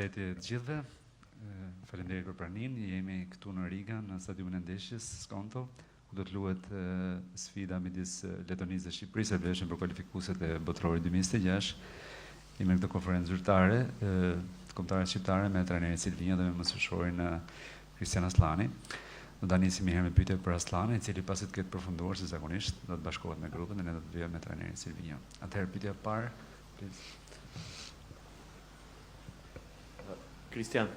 Përshëndetje të gjithëve. Faleminderit për pranimin. Jemi këtu në Riga, në stadiumin e ndeshjes Skonto, ku do të luhet sfida midis Letonisë dhe Shqipërisë e vlefshëm për kualifikuesit e botrorit 2026. Jemi në këtë konferencë zyrtare kombëtare shqiptare me trajnerin Silvinjo dhe me mësueshorin Kristian Aslani. Do ta nisim një herë me pyetje për Aslanin, i cili pasi të ketë përfunduar se zakonisht do të bashkohet me grupin dhe ne do të vijmë me trajnerin Silvinjo. Atëherë pyetja e parë, please. Kristian,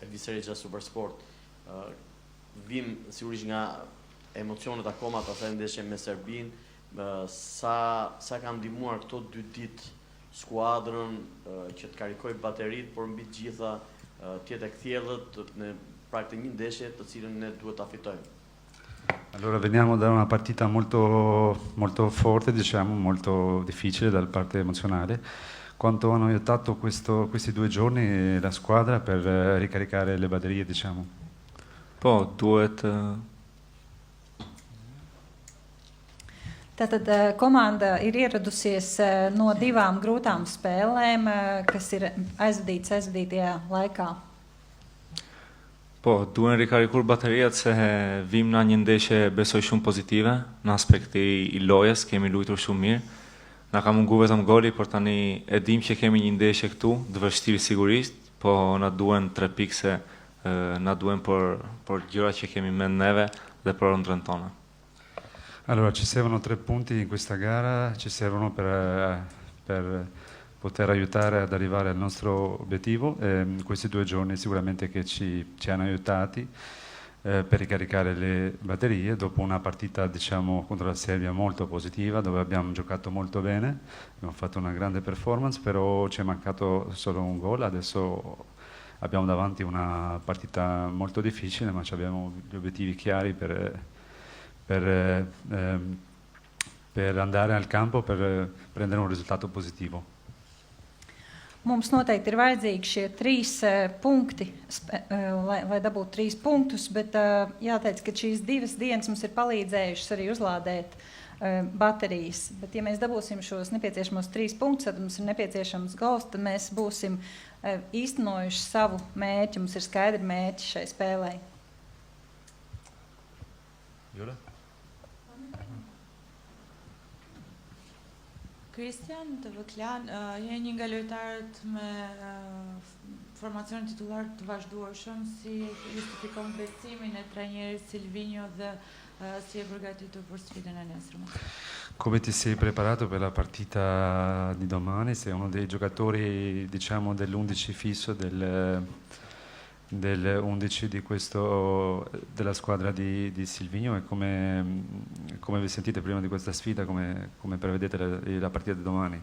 Elviserica Supersport, vim sigurisht nga emocionet akoma të asaj ndeshje me Serbin, sa ka ndihmuar këto 2 ditë skuadrën që të karikoj baterit, por mbi të gjitha tjetë e kthjellët në praktë një ndeshje të cilën ne duhet ta fitojmë. Allora veniamo da una partita molto forte, diciamo, molto difficile dal parte emozionale. Quanto hanno aiutato questi 2 giorni la squadra per ricaricare le batterie, diciamo? Po, duhet Tātad komanda ir ieradusies no 2 grūtām spēlēm, kas ir aizvadītajā laikā. Po, duhen rikarikur bateriat se vim në një ndeshje besoj shumë pozitive, në aspekti i lojës, kemi luajtur shumë mirë. Na ka mungu vetëm goli, por tani e dim që kemi një ndeshje këtu, të vështirë sigurisht, po na duhen 3 pikë se na duhen por gjërat që kemi me neve dhe për ëndrrën tonë. Allora, ci servono 3 punti in questa gara, ci servono per poter aiutare ad arrivare al nostro obiettivo. Questi 2 giorni sicuramente che ci hanno aiutati per ricaricare le batterie dopo una partita, diciamo, contro la Serbia molto positiva, dove abbiamo giocato molto bene, abbiamo fatto una grande performance, però ci è mancato solo un gol. Adesso abbiamo davanti una partita molto difficile, ma abbiamo gli obiettivi chiari per andare al campo per prendere un risultato positivo. Mums noteikti ir vajadzīgi šie 3 punkti, lai dabūtu 3 punktus, bet jāteic, ka šīs 2 dienas mums ir palīdzējušas arī uzlādēt baterijas. Bet ja mēs dabūsim šos nepieciešamos 3 punktus, tad mums ir nepieciešams gols, tad mēs būsim īstenojuši savu mērķi, mums ir skaidri mērķi šai spēlei. Jura? Kristian, të vëklan, je një nga lojtarët me formacionin titullar të vazhdueshëm, si justifikon besimin e trajnerit Silvinjo dhe si e përgatitur për sfidën e nesërme? Come ti sei preparato per la partita di domani? Sei uno dei giocatori, diciamo, dell'11 fisso del 11 della squadra di Silvinjo, e come vi sentite prima di questa sfida, come prevedete la partita di domani?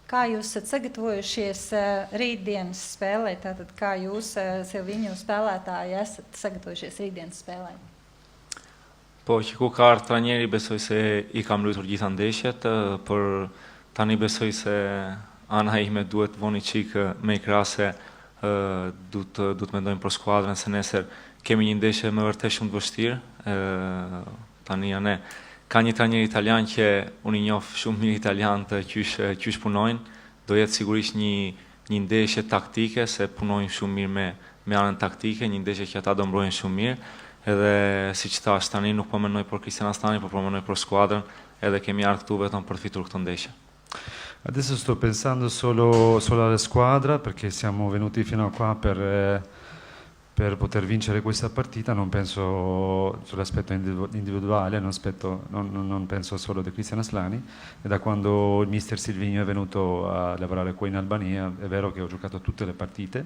Kā jūs esat sagatavojušies rītdienas spēlē? Tātad kā jūs, Silvinjo spēlētāji, esat sagatavojušies rītdienas spēlē? Po, që ku ka ardhur trajneri, besoj se i kam luajtur gjitha ndeshjet, por tani besoj se ana ime duhet voni çik me krase. Du të mendojmë për skuadrën se nesër kemi një ndeshje me vërtet shumë të vështirë. Tani janë ka një trajner italian që unë i njoh shumë mirë italianët qysh punojnë. Do jetë sigurisht një ndeshje taktike, se punojnë shumë mirë me anën taktike, një ndeshje që ata do mbrojnë shumë mirë. Edhe siç thash, tani nuk po mendoj për Kristian Aslani, por po mendoj për skuadrën, edhe kemi ardhur këtu vetëm për të fituar këtë ndeshje. Adesso sto pensando solo alla squadra, perché siamo venuti fino a qua per poter vincere questa partita. Non penso sull'aspetto individuale, non penso solo di Kristian Aslani. E da quando il mister Silvinjo è venuto a lavorare qua in Albania, è vero che ho giocato tutte le partite,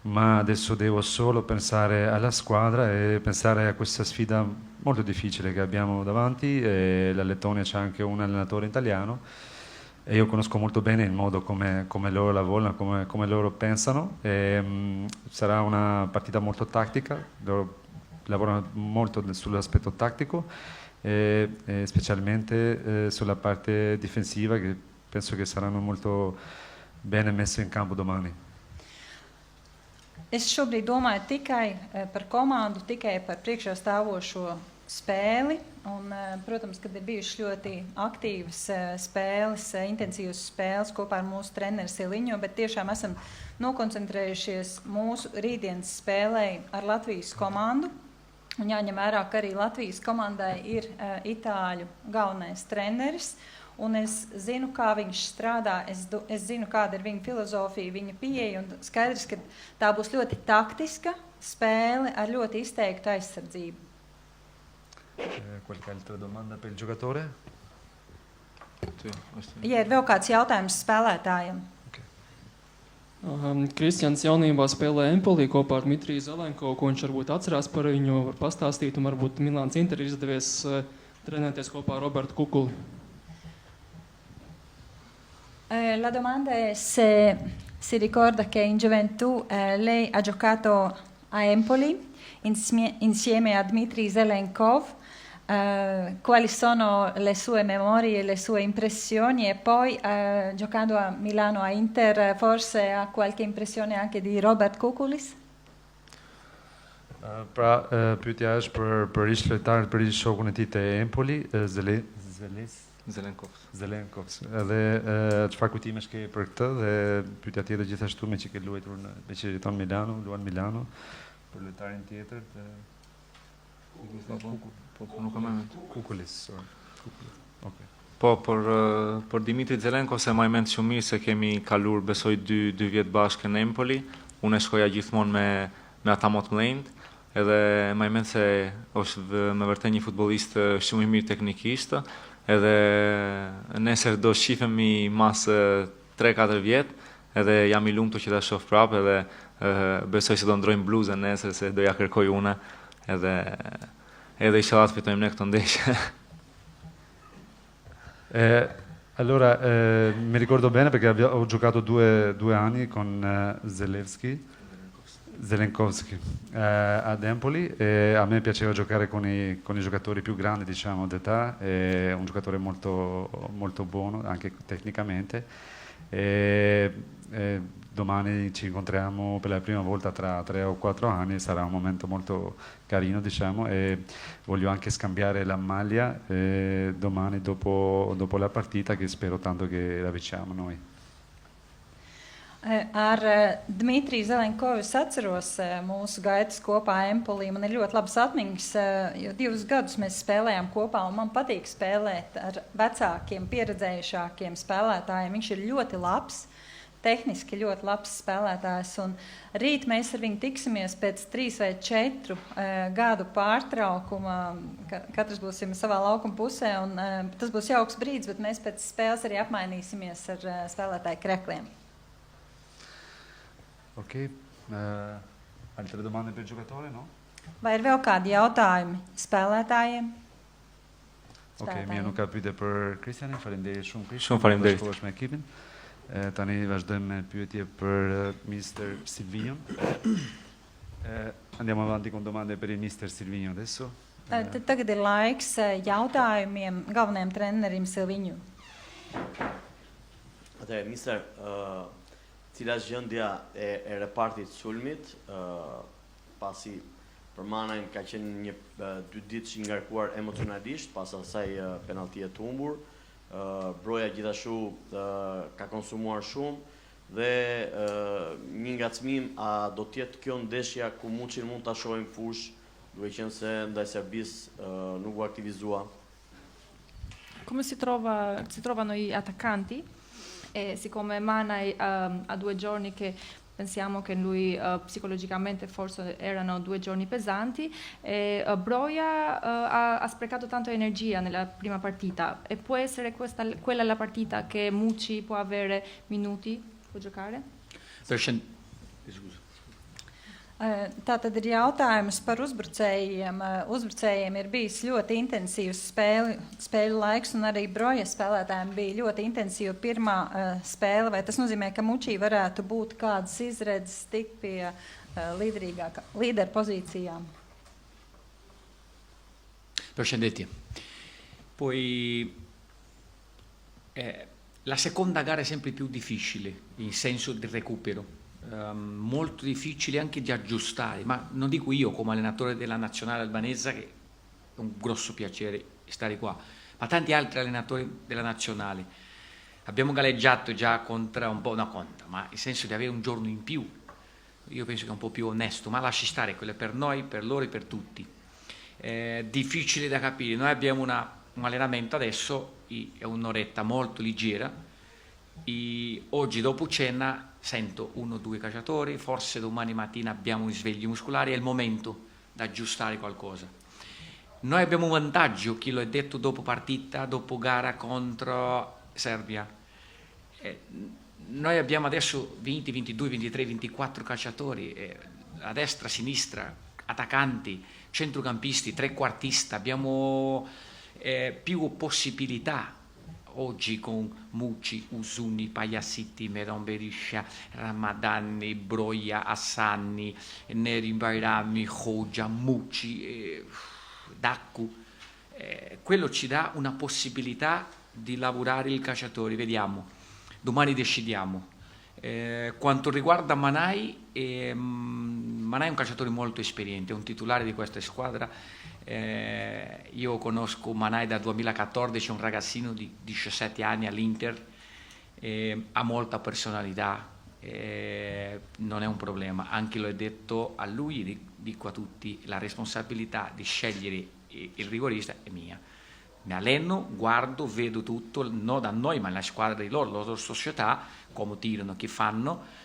ma adesso devo solo pensare alla squadra e pensare a questa sfida molto difficile che abbiamo davanti. E la Lettonia c'ha anche un allenatore italiano, e io conosco molto bene il modo come loro lavorano, come loro pensano. Sarà una partita molto tattica, loro lavorano molto sull'aspetto tattico e specialmente sulla parte difensiva, che penso che saranno molto bene messe in campo domani. Es šobrīd domāju tikai par komandu, tikai par priekšā stāvošo spēli. Un, protams, kad ir bijušas ļoti aktīvas spēles, intensīvas spēles kopā ar mūsu treneri Siliņu, bet tiešām esam nokoncentrējušies mūsu rītdienas spēlei ar Latvijas komandu. Un jāņem vērā, ka arī Latvijas komandai ir itāļu galvenais treneris. Un es zinu, kā viņš strādā, es zinu, kāda ir viņa filozofija, viņa pieeja. Un skaidrs, ka tā būs ļoti taktiska spēle ar ļoti izteiktu aizsardzību. Qualche altra domanda per il giocatore? Ja ir vēl kāds jautājums spēlētājiem? Kristians jaunībā spēlēja Empolī kopā ar Dmitriju Zelenko, ko viņš varbūt atcerās par viņu, var pastāstīt, un varbūt Milāns Inter izdevies trenēties kopā ar Robertu Kukuli. La domanda è se si ricorda che in gioventù lei ha giocato a Empoli insieme a Dmitry Zelenkov. Quali sono le sue memorie, le sue impressioni, e poi giocando a Milano a Inter forse ha qualche impressione anche di Robert Kukulis? Pra pyetja është për ish lojtarët, për ish shokun e tij te Empoli, Zelenkov. Edhe çfarë kujtimesh ke për këtë, dhe pyetja tjetër gjithashtu me që ke luajtur me që jeton Milano, luan Milano, për lojtarin tjetër të Kukulis. Okay. Po, për Dimitri Zelenko se ma i mend shumë mirë se kemi kalur besoj 2 vjet bashkë në Empoli. Unë e shkoja gjithmonë me ata më të mlejnë, edhe ma i mend se është me vërtet një futbollist shumë i mirë teknikisht, edhe nesër do shifemi mas 3-4 vjet, edhe jam i lumtur që ta shoh prapë, edhe besoj se do ndrojmë bluzën nesër se do ja kërkoj une, edhe inshallah të fitojmë ne këtë ndeshje. Allora, mi ricordo bene perché ho giocato 2 anni con Zelenkovski ad Empoli, e a me piaceva giocare con i giocatori più grandi, diciamo, d'età, è un giocatore molto, molto buono anche tecnicamente. Domani ci incontriamo per la prima volta tra 3 o 4 anni, sarà un momento molto carino, diciamo, e voglio anche scambiare la maglia domani dopo la partita, che spero tanto che la vinciamo noi. Ar Dmitriju Zelenkovu es atceros mūsu gaitas kopā Empolī. Man ir ļoti labas atmiņas, jo 2 gadus mēs spēlējām kopā, un man patīk spēlēt ar vecākiem, pieredzējušākiem spēlētājiem. Viņš ir ļoti labs, tehniski ļoti labs spēlētājs, un rīt mēs ar viņu tiksimies pēc 3 vai 4 gadu pārtraukuma. Katrs būsim savā laukuma pusē, un tas būs jauks brīdis, bet mēs pēc spēles arī apmainīsimies ar spēlētāju krekliem. Ok, altre domande per il giocatore, no? Vai ir vēl kādi jautājumi spēlētājiem? Ok, mirë, nuk ka pyetje për Kristianin, faleminderit shumë Kristian. Shumë faleminderit. Bashkohesh me ekipin. Tani vazhdojmë me pyetje për Mr. Silvino. Andiamo avanti con domande per il Mr. Silvino adesso. Tagad ir laiks jautājumiem galvenajam trenerim Silviņu. Atëherë, mister, cila është gjendja e repartit sulmit, pasi Përmanajn ka qenë një 2 ditë që ngarkuar emocionalisht, pas asaj penaltie të humbur. Broja gjithashtu ka konsumuar shumë dhe një ngacmim, a do të jetë kjo ndeshja ku Muçin mund ta shohim fush, duke qenë se ndaj Serbisë nuk u aktivizua. Come si trovano gli attaccanti? E siccome Manaj ha 2 giorni che pensiamo che lui psicologicamente forse erano 2 giorni pesanti, e Broja ha sprecato tanto energia nella prima partita, e può essere quella la partita che Muçi può avere minuti, può giocare? Tātad ir jautājums par uzbrucējiem. Uzbrucējiem ir bijis ļoti intensīvs spēļu laiks, un arī Broja spēlētājiem bija ļoti intensīva pirmā spēle. Vai tas nozīmē, ka Muçi varētu būt kādas izredzes tikt pie līderu pozīcijām? Përshëndetje. Poi la seconda gara è sempre più difficile in senso di recupero. Molto difficile anche di aggiustare, ma non dico io come allenatore della nazionale albanese, che un grosso piacere stare qua, ma tanti altri allenatori della nazionale. Abbiamo gareggiato già contro un po', no contro, ma il senso di avere un giorno in più, io penso che è un po' più onesto, ma lasci stare, quello è per noi, per loro e per tutti. Difficile da capire, noi abbiamo un allenamento adesso, è un'oretta molto leggera, oggi dopo cena sento 1 o 2 calciatori, forse domani mattina abbiamo i svegli muscolari, è il momento da aggiustare qualcosa. Noi abbiamo un vantaggio, chi lo è detto dopo partita, dopo gara contro Serbia. Noi abbiamo adesso 20, 22, 23, 24 calciatori, a destra, a sinistra, attaccanti, centrocampisti, trequartisti, abbiamo più possibilità oggi con Mucci, Usuni, Pagliassitti, Meron Berisha, Ramadani, Broia, Hassani, Nerim Bairami, Hoja, Mucci, Daccu. Quello ci dà una possibilità di lavorare il calciatore, vediamo, domani decidiamo. Quanto riguarda Manai, Manai è un calciatore molto esperiente, è un titolare di questa squadra. Io conosco Manai dal 2014, è un ragazzino di 17 anni all'Inter, ha molta personalità, non è un problema, anche l'ho detto a lui, dico a tutti, la responsabilità di scegliere il rigorista è mia. Mi alleno, guardo, vedo tutto, non da noi ma nella squadra di loro, la loro società, come tirano, che fanno.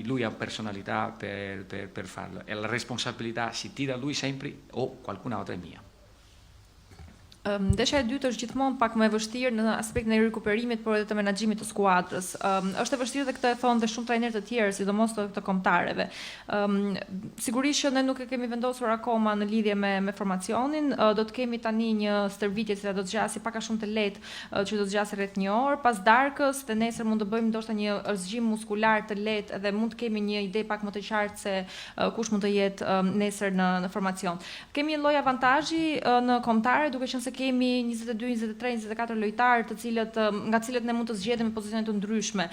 Lui ha personalità per farlo e la responsabilità si tira a lui sempre o qualcun altro è mia. Ndeshja e dytë është gjithmonë pak më e vështirë në aspektin e rikuperimit, por edhe të menaxhimit të skuadrës. Është e vështirë dhe këtë e thonë dhe shumë trajnerë të tjerë, sidomos të kombëtarëve. Sigurisht që ne nuk e kemi vendosur akoma në lidhje me formacionin, do të kemi tani një stërvitje që do të zgjasë pak a shumë të lehtë, që do të zgjasë rreth 1 orë, pas darkës të nesër mund të bëjmë ndoshta një zgjim muskular të lehtë dhe mund të kemi një ide pak më të qartë se kush mund të jetë nesër në formacion. Kemi një lloj avantazhi në kombëtare, duke qenë se kemi 22, 23, 24 lojtarë të cilët nga të cilët ne mund të zgjedhim në pozicione të ndryshme,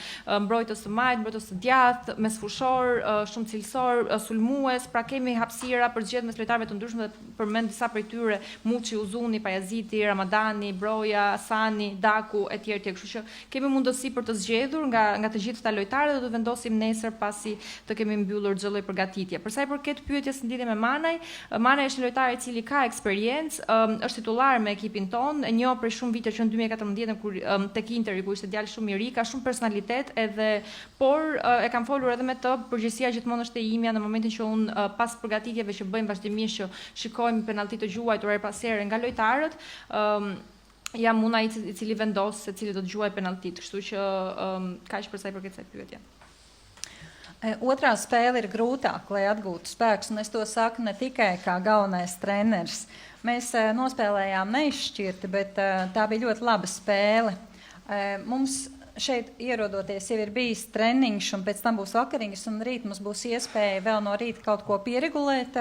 mbrojtës të majt, mbrojtës të djathtë, mesfushor, shumë cilësor, sulmues, pra kemi hapësira për zgjedhje mes lojtarëve të ndryshme dhe përmend disa prej tyre, Muçi, Uzuni, Pajaziti, Ramadani, Broja, Hasani, Daku etj. Kështu që kemi mundësi për të zgjedhur nga të gjithë këta lojtarë dhe do të vendosim nesër pasi të kemi mbyllur çdo lloj përgatitje. Për sa i përket pyetjes në lidhje me Manaj, Manaj është një lojtar i cili ka eksperiencë, është titullar me ekipin ton, e njoh për shumë vite që në 2014 kur tek Interi ku ishte djalë shumë i ri, ka shumë personalitet edhe por e kam folur edhe me të, përgjegjësia gjithmonë është e imja në momentin që un pas përgatitjeve që bëjmë vazhdimisht që shikojmë penallti të gjuajtur her pas here nga lojtarët, jam una i cili vendos se cili do të gjuaj penalltit, kështu që kaq për sa i përket kësaj pyetje. Otrā spēle ir grūtāk, lai atgūtu spēkus, un es to saku ne tikai kā galvenais treneris. Mēs nospēlējām neizšķirti, bet tā bija ļoti laba spēle. Mums šeit ierodoties jau ir bijis treniņš, un pēc tam būs vakariņas, un rīt mums būs iespēja vēl no rīta kaut ko pieregulēt.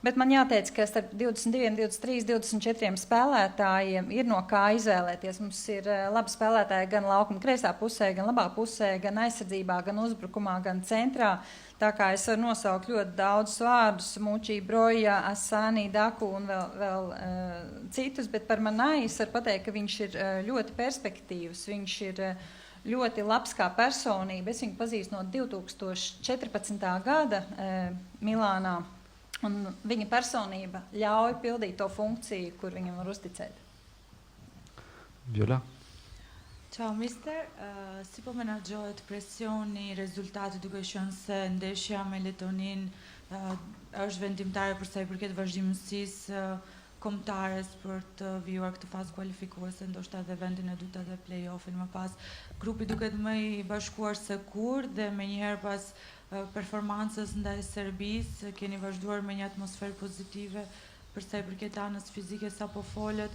Bet man jāteic, ka starp 22, 23, 24 spēlētājiem ir no kā izvēlēties. Mums ir labi spēlētāji gan laukuma kreisā pusē, gan labā pusē, gan aizsardzībā, gan uzbrukumā, gan centrā. Tā kā es varu nosaukt ļoti daudz vārdus, Mučī, Broja, Asani, Daku un vēl citus, bet par Manai es varu pateikt, ka viņš ir ļoti perspektīvs, viņš ir ļoti labs kā personība. Es viņu pazīstu no 2014. gada Milānā. Un viņa personība ļauj pildīt to funkciju, kur viņam var uzticēt. Viola? Ciao mister, si po menaxhohet presioni, rezultati duke qenë se ndeshja me Letonin është vendimtare për sa i përket vazhdimësisë kombëtares për të vijuar këtë fazë kualifikuese, ndoshta edhe vendin e dytë edhe play-offin më pas. Grupi duket më i bashkuar se kur dhe menjëherë pas performancës ndaj Serbisë keni vazhduar me një atmosferë pozitive për sa i përket anës fizike sapo folët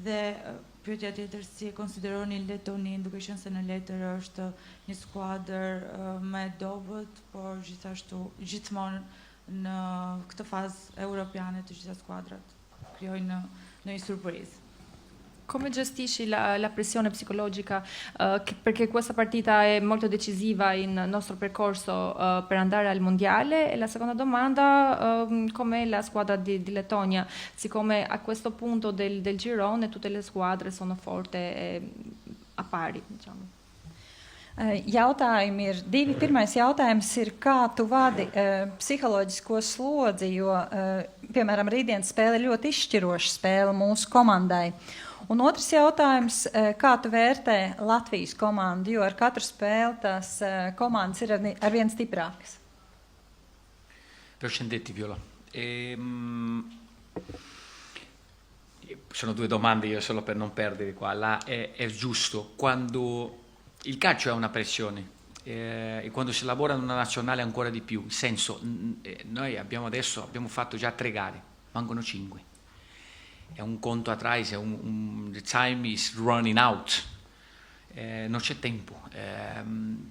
dhe pyetja tjetër si e konsideroni Letonin, duke qenë se në letër është një skuadër më e dobët, por gjithashtu gjithmonë në këtë fazë europiane të gjitha skuadrat krijojnë në një surprizë. Come gestisci la pressione psicologica? Perché questa partita è molto decisiva in nostro percorso per andare al mondiale. E la seconda domanda, com'è la squadra di Lettonia? Siccome a questo punto del girone tutte le squadre sono forti a pari, diciamo. Jautājumi ir divi. Pirmais jautājums ir, kā tu vadi psiholoģisko slodzi, jo, piemēram, rītdienas spēle ir ļoti izšķiroša spēle mūsu komandai. Un otrs jautājums, kā tu vērtē Latvijas komandu, jo ar katru spēli tās komandas ir arvien stiprākas? Scendetti, Viola. Sono due domande, io solo per non perdere qua. È giusto, quando il calcio è una pressione e quando si lavora in una nazionale ancora di più, nel senso, noi abbiamo fatto già 3 gare, mancano 5. È un conto atrás, the time is running out, non c'è tempo.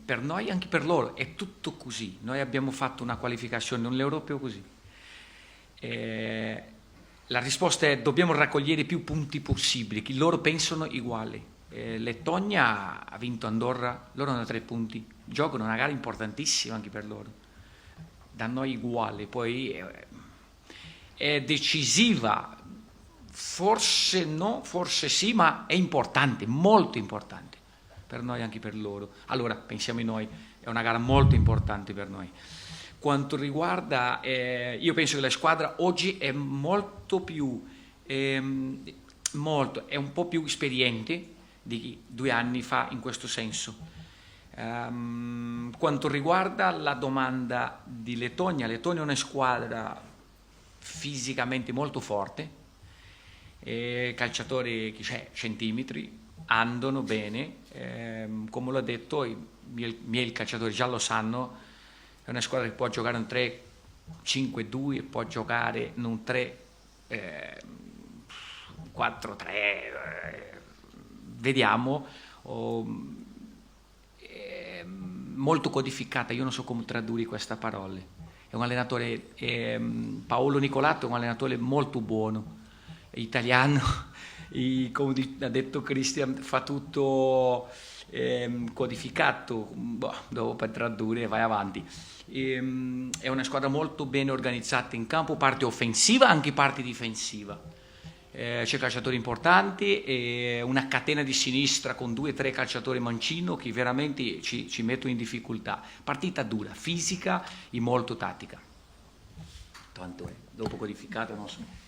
Per noi e anche per loro è tutto così. Noi abbiamo fatto una qualificazione all'Europeo così. La risposta è: dobbiamo raccogliere più punti possibili, che loro pensano uguali. Lettonia ha vinto Andorra, loro hanno 3 punti, giocano una gara importantissima anche per loro, da noi uguale, poi è decisiva, forse no, forse sì, ma è importante, molto importante per noi e anche per loro. Allora pensiamo in noi, è una gara molto importante per noi. Quanto riguarda, io penso che la squadra oggi è molto più, è un po' più esperiente di 2 anni fa in questo senso. Quanto riguarda la domanda di Lettonia è una squadra fisicamente molto forte, calciatori centimetri, andano bene, come l'ho detto, i miei calciatori già lo sanno, è una squadra che può giocare in 3-5-2 e può giocare in un 3-4-3, vediamo, molto codificata, io non so come tradurre queste parole. È un allenatore, Paolo Nicolato è un allenatore molto buono, è italiano, come ha detto Christian, fa tutto codificato, dopo per tradurre vai avanti. È una squadra molto ben organizzata in campo, parte offensiva anche parte difensiva. C'è calciatori importanti e una catena di sinistra con 2 o 3 calciatori mancino che veramente ci mettono in difficoltà. Partita dura, fisica e molto tattica. Tanto è, dopo codificato non so.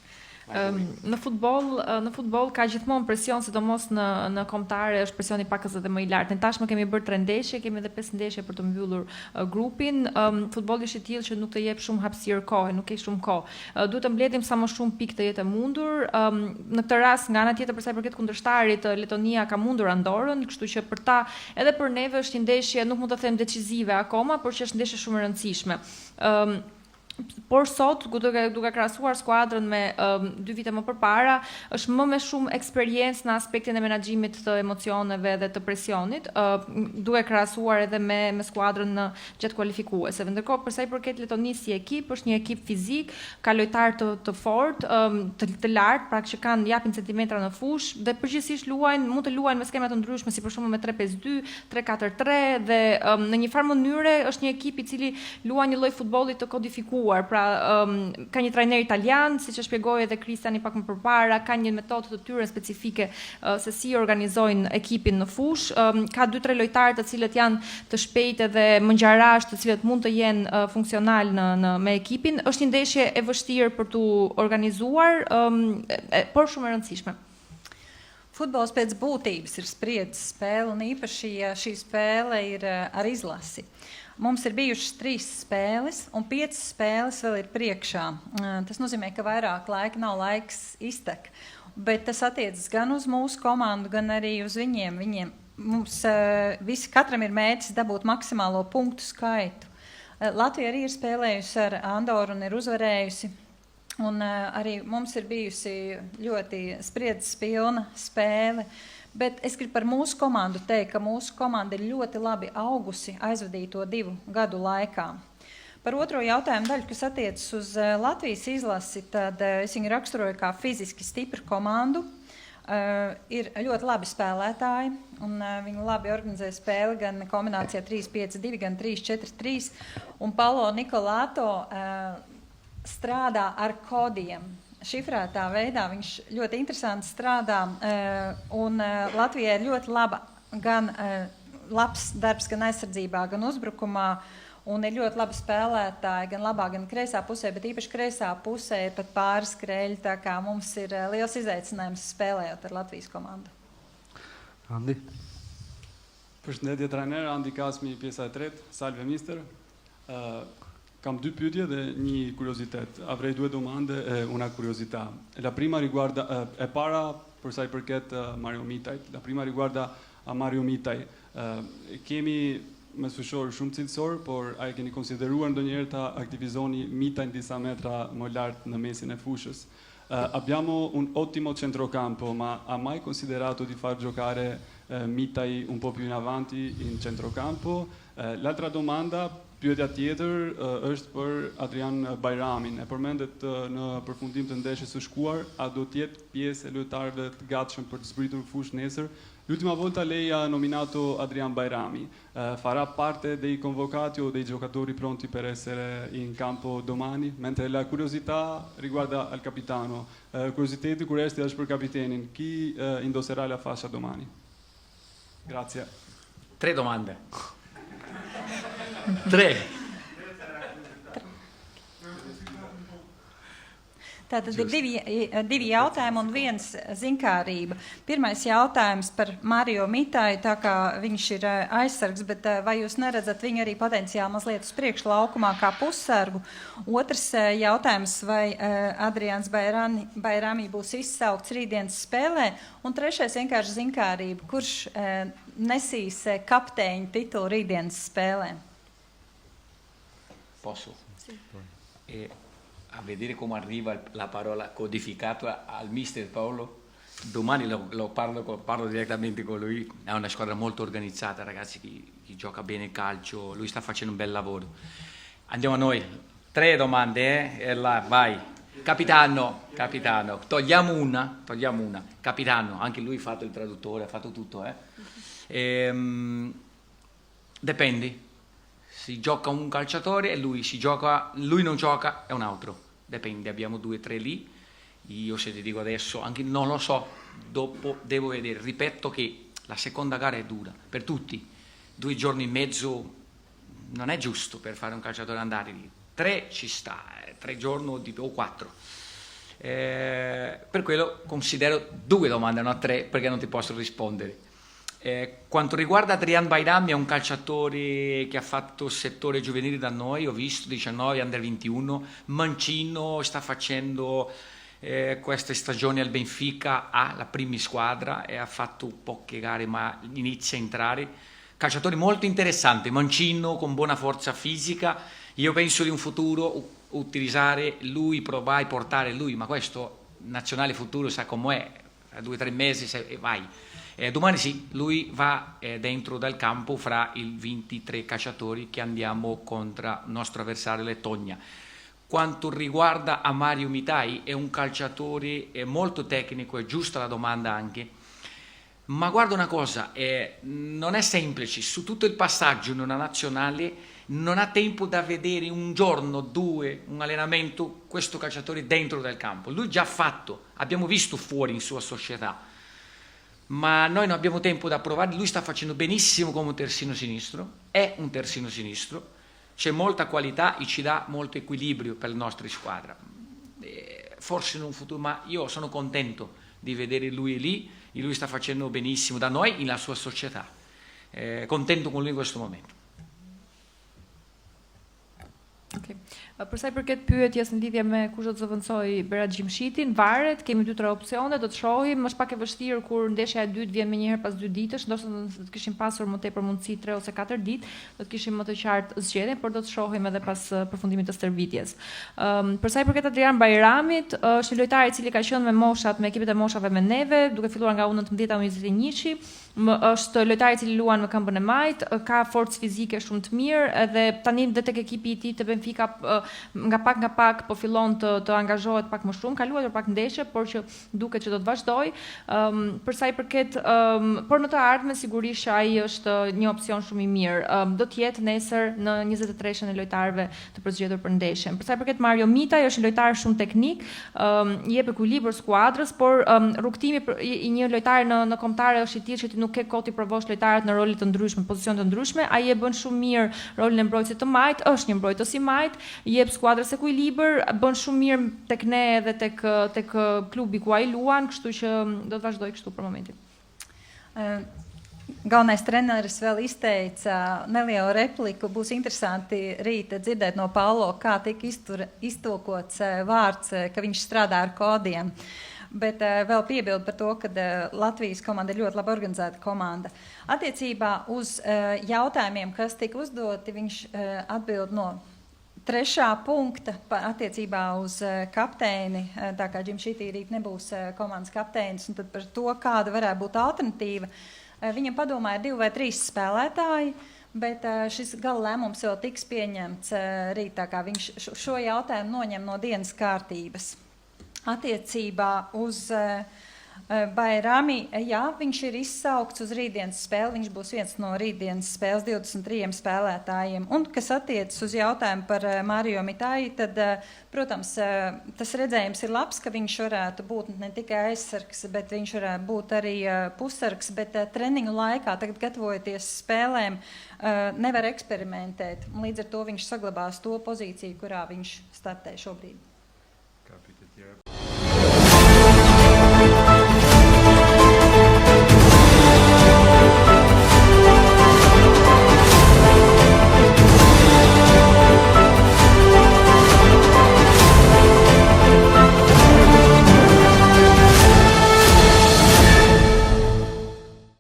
Në futboll ka gjithmonë presion, sidomos në kombëtare është presioni pakës edhe më i lartë. Ne tashmë kemi bërë 3 ndeshje, kemi edhe 5 ndeshje për të mbyllur grupin. Futbolli është i tillë që nuk të jep shumë hapësirë kohë, nuk ke shumë kohë. Duhet të mbledhim sa më shumë pikë të jetë mundur. Në këtë rast, nga ana tjetër, për sa i përket kundërshtarit, Letonia ka mundur Andorën, kështu që për ta edhe për neve është një ndeshje, nuk mund të them decisive akoma, por që është ndeshje shumë e rëndësishme. Por sot, duke krahasuar skuadrën me 2 vite më përpara, është më me shumë eksperiencë në aspektin e menaxhimit të emocioneve dhe të presionit, duke krahasuar edhe me skuadrën në gjatë kualifikueseve. Ndërkohë, për sa i përket Letonisë si ekip, është një ekip fizik, ka lojtarë të fortë, të lartë, pra që japin centimetra në fushë dhe përgjithsisht mund të luajnë me skema të ndryshme, si për shembull me 3-5-2, 3-4-3 dhe në një farë mënyre është një ekip i cili luan një lloj futbolli të kodifikuar. Pra ka një trajner italian, siç e shpjegoi edhe Kristiani pak më përpara, ka një metodë të tyre specifike se si organizojnë ekipin në fushë, ka 2-3 lojtarë të cilët janë të shpejtë dhe mëngjarashtë, të cilët mund të jenë funksional me ekipin. Është një ndeshje e vështirë për tu organizuar, por shumë e rëndësishme. Futbols pēc būtības ir spriedzes spēle, un īpaši, ja šī spēle ir ar izlasi. Mums ir bijušas 3 spēles, un 5 spēles vēl ir priekšā. Tas nozīmē, ka vairāk laika nav laiks iztek. Bet tas attiecas gan uz mūsu komandu, gan arī uz viņiem. Mums katram ir mērķis dabūt maksimālo punktu skaitu. Latvija arī ir spēlējusi ar Andoru un ir uzvarējusi. Un arī mums ir bijusi ļoti spriedzes pilna spēle. Bet es gribu par mūsu komandu teikt, ka mūsu komanda ir ļoti labi augusi aizvadīto 2 gadu laikā. Par otro jautājumu daļu, kas attiecas uz Latvijas izlasi, tad es viņu raksturoju kā fiziski stipru komandu. ir ļoti labi spēlētāji, un viņi labi organizē spēli gan kombinācijā 3-5-2, gan 3-4-3, un Paulo Nikolāto strādā ar kodiem. Šifrētā veidā viņš ļoti interesanti strādā, un Latvijai ir ļoti labs darbs gan aizsardzībā, gan uzbrukumā, un ir ļoti labi spēlētāji gan labā, gan kreisā pusē, bet īpaši kreisā pusē ir pat pāris skrēļi, tā kā mums ir liels izaicinājums spēlējot ar Latvijas komandu. Andi? Përshëndetje trajner, Andi Kasmi, pjesa e tretë, Salve Mister. Kam dy pyetje dhe një kuriozitet. Avrei due domande e una curiosità. La prima riguarda e para për sa i përket Mario Mitajt. La prima riguarda a Mario Mitaj. Kemi me sfushor shumë cilësor, por a e keni konsideruar ndonjëherë ta aktivizoni Mitajn disa metra më lart në mesin e fushës? Abbiamo un ottimo centrocampo, ma ha mai considerato di far giocare Mitaj un po' più in avanti in centrocampo? L'altra domanda, pyetja tjetër, është për Adrian Bajramin. E përmendet në përfundim të ndeshjes së shkuar, a do të jetë pjesë e lojtarëve të gatshëm për të zbritur fushë nesër? L'ultima volta lei ha nominato Adrian Bajrami. Farà parte dei convocati o dei giocatori pronti per essere in campo domani? Mentre la curiosità riguarda al capitano. Curiositeti kuresti është për kapitenin. Chi indosserà la fascia domani? Grazie. 3 domande. 3. Tātad ir divi jautājumi un viens zinkārība. Pirmais jautājums par Mario Mitāju, tā kā viņš ir aizsargs, bet vai jūs neredzat viņu arī potenciāli mazliet uz priekšu laukumā kā pussargu? Otrs jautājums, vai Adrians Bajrami būs izsaukts rītdienas spēlē? Un trešais vienkārši zinkārība, kurš nesīs kapteiņa titulu rītdienas spēlē? Posso? Sì. A vedere come arriva la parola codificato al mister Paolo, domani parlo direttamente con lui. È una squadra molto organizzata, ragazzi, chi gioca bene il calcio, lui sta facendo un bel lavoro. Andiamo a noi, 3 domande, e là, vai. Capitano, togliamo una, capitano, anche lui ha fatto il traduttore, ha fatto tutto, dipende. Si gioca un calciatore e lui non gioca è un altro, dipende, abbiamo 2 o 3 lì, io se ti dico adesso, anche non lo so, dopo devo vedere, ripeto che la seconda gara è dura, per tutti, 2 giorni e mezzo non è giusto per fare un calciatore andare lì, 3 ci sta, 3 giorni o 4, per quello considero 2 domande, non 3, perché non ti posso rispondere. Quanto riguarda Adrian Bajrami, è un calciatore che ha fatto settore giovanile da noi, ho visto 19 under 21, mancino, sta facendo queste stagioni al Benfica, ha la prima squadra e ha fatto poche gare ma inizia a entrare, calciatore molto interessante, mancino con buona forza fisica, io penso di un futuro utilizzare lui, provare a portare lui, ma questo nazionale futuro sa com'è, tra 2 o 3 mesi e vai. Domani sì, lui va dentro dal campo fra i 23 calciatori che andiamo contro il nostro avversario Lettonia. Quanto riguarda a Mario Mitaj, è un calciatore molto tecnico, è giusta la domanda anche, ma guarda una cosa, non è semplice, su tutto il passaggio in una nazionale non ha tempo da vedere un giorno, 2, un allenamento, questo calciatore dentro del campo. Lui già ha fatto, abbiamo visto fuori in sua società, ma noi non abbiamo tempo da provare, lui sta facendo benissimo come un terzino sinistro, è un terzino sinistro, c'è molta qualità e ci dà molto equilibrio per la nostra squadra, forse in un futuro, ma io sono contento di vedere lui lì e lui sta facendo benissimo da noi nella sua società, contento con lui in questo momento. Okay. Për sa i përket pyetjes në lidhje me kush do të zëvendësoj Berat Gjimshitin, varet, kemi 2-3 opsione, do të shohim, është pak e vështirë kur ndeshja e dytë vjen menjëherë pas 2 ditësh, ndoshta do të kishim pasur më tepër mundësi 3 ose 4 ditë, do të kishim më të qartë zgjedhjen, por do të shohim edhe pas përfundimit të stërvitjes. Për sa i përket Adrian Bajramit, është një lojtar i cili ka qenë me moshat, me ekipet e moshave me neve, duke filluar nga U19 u 21, është lojtar i cili luan me këmbën e majt, ka forcë fizike shumë të mirë, edhe tani dhe tek ekipi i tij të Benfica nga pak po fillon të angazhohet pak më shumë, ka luajtur pak ndeshje, por që duket që do të vazhdoj. Për sa i përket, por në të ardhmen sigurisht që ai është një opsion shumë i mirë. Do të jetë nesër në 23-shën e lojtarëve të përzgjedhur për ndeshjen. Për sa i përket Mario Mitaj, është një lojtar shumë teknik, jep ekuilibër skuadrës, por rrugtimi i një lojtari në kombëtare është i tillë që ti nuk ke kohë të provosh lojtarët në role të ndryshme, pozicione të ndryshme. Ai e bën shumë mirë rolin e mbrojtësit të majt, është një mbrojtës i majt, jep skuadrës ekuilibër, bën shumë mirë tek ne edhe tek klubi ku ai luan, kështu që do të vazhdoj kështu për momentin. Galvenais treneris vēl izteica nelielu repliku. Būs interesanti rīt dzirdēt no Paulo, kā tika iztulkots vārds, ka viņš strādā ar kodiem. Bet vēl piebildu par to, ka Latvijas komanda ir ļoti labi organizēta komanda. Attiecībā uz jautājumiem, kas tika uzdoti, viņš atbild no 3. punkta attiecībā uz kapteini, tā kā Jim Šitī rīt nebūs komandas kapteinis, un tad par to, kāda varētu būt alternatīva. Viņam padomā ir 2 vai 3 spēlētāji, bet šis gala lēmums vēl tiks pieņemts rīt, tā kā viņš šo jautājumu noņem no dienas kārtības. Attiecībā uz Bairami, jā, viņš ir izsaukts uz rītdienas spēli, viņš būs viens no rītdienas spēles 23 spēlētājiem. Un, kas attiecas uz jautājumu par Mario Mitai, tad, protams, tas redzējums ir labs, ka viņš varētu būt ne tikai aizsargs, bet viņš varētu būt arī pussargs, bet treniņu laikā, tagad gatavojoties spēlēm, nevar eksperimentēt. Līdz ar to viņš saglabās to pozīciju, kurā viņš startē šobrīd.